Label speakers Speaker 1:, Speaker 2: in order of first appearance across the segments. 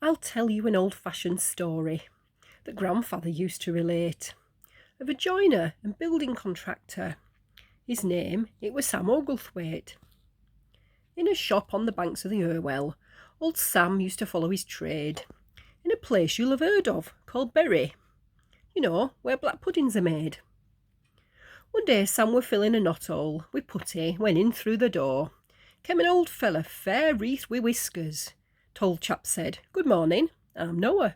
Speaker 1: I'll tell you an old-fashioned story that grandfather used to relate of a joiner and building contractor. His name, it was Sam Oglethwaite. In a shop on the banks of the Irwell, old Sam used to follow his trade in a place you'll have heard of called Bury. You know, where black puddings are made. One day Sam were filling a knothole with putty when in through the door came an old fella fair wreathed wi' whiskers. T'old chap said, "Good morning, I'm Noah."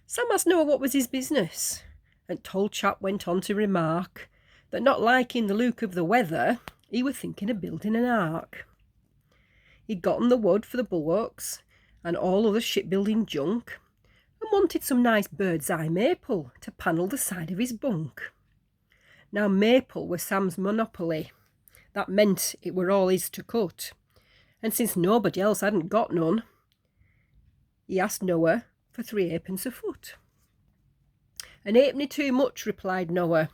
Speaker 1: Sam asked Noah what was his business, and t'old chap went on to remark that not liking the look of the weather, he were thinking of building an ark. He'd gotten the wood for the bulwarks and all other shipbuilding junk, and wanted some nice bird's eye maple to panel the side of his bunk. Now maple was Sam's monopoly. That meant it were all his to cut, and since nobody else hadn't got none, he asked Noah for 3 halfpence a foot. "An halfpenny too much," replied Noah.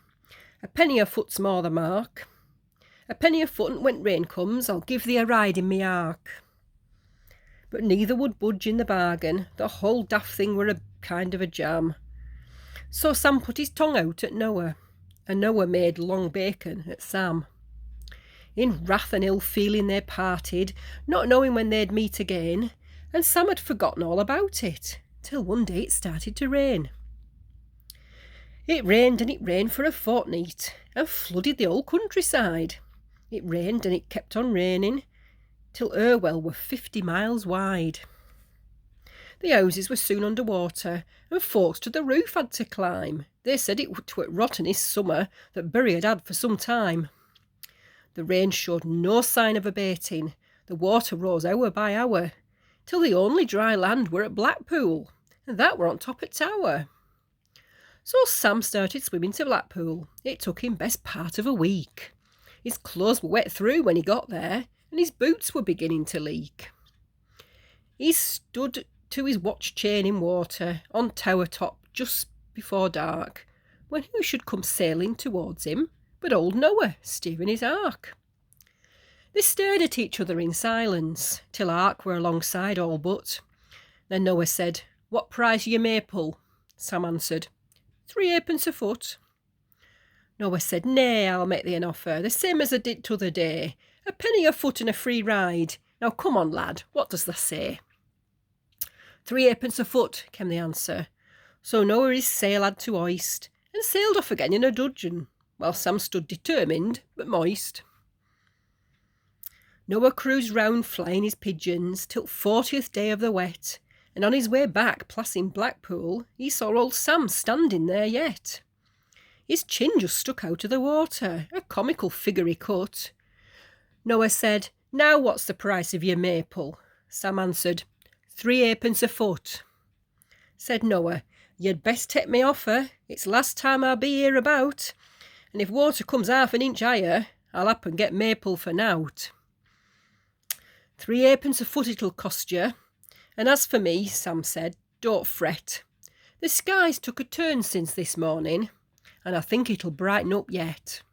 Speaker 1: "A penny a foot's more the mark. A penny a foot, and when rain comes, I'll give thee a ride in me ark." But neither would budge in the bargain. The whole daft thing were a kind of a jam. So Sam put his tongue out at Noah, and Noah made long bacon at Sam. In wrath and ill feeling they parted, not knowing when they'd meet again, and Sam had forgotten all about it, till one day it started to rain. It rained and it rained for a fortnight, and flooded the whole countryside. It rained and it kept on raining, till Irwell were 50 miles wide. The houses were soon under water, and folks to the roof had to climb. They said it were rottenest summer that Bury had had for some time. The rain showed no sign of abating. The water rose hour by hour, till the only dry land were at Blackpool, and that were on top at Tower. So Sam started swimming to Blackpool. It took him best part of a week. His clothes were wet through when he got there, and his boots were beginning to leak. He stood to his watch chain in water on Tower top just before dark, when who should come sailing towards him but old Noah steering his ark. They stared at each other in silence, till ark were alongside all but. Then Noah said, "What price your maple?" Sam answered, 3 halfpence a foot. Noah said, "Nay, I'll make thee an offer, the same as I did t'other day. A penny a foot and a free ride. Now come on, lad, what does thou say?" 3 halfpence a foot, came the answer. So Noah his sail had to hoist, and sailed off again in a dudgeon, while Sam stood determined but moist. Noah cruised round flying his pigeons till 40th day of the wet, and on his way back passing Blackpool he saw old Sam standing there yet. His chin just stuck out of the water, a comical figure he cut. Noah said, "Now what's the price of your maple?" Sam answered, 3 halfpence a foot. Said Noah, "You'd best take me offer, it's last time I'll be here about, and if water comes half an inch higher, I'll happen get maple for nowt." 3 halfpence a foot it'll cost you, and as for me, Sam said, "don't fret. The sky's took a turn since this morning, and I think it'll brighten up yet."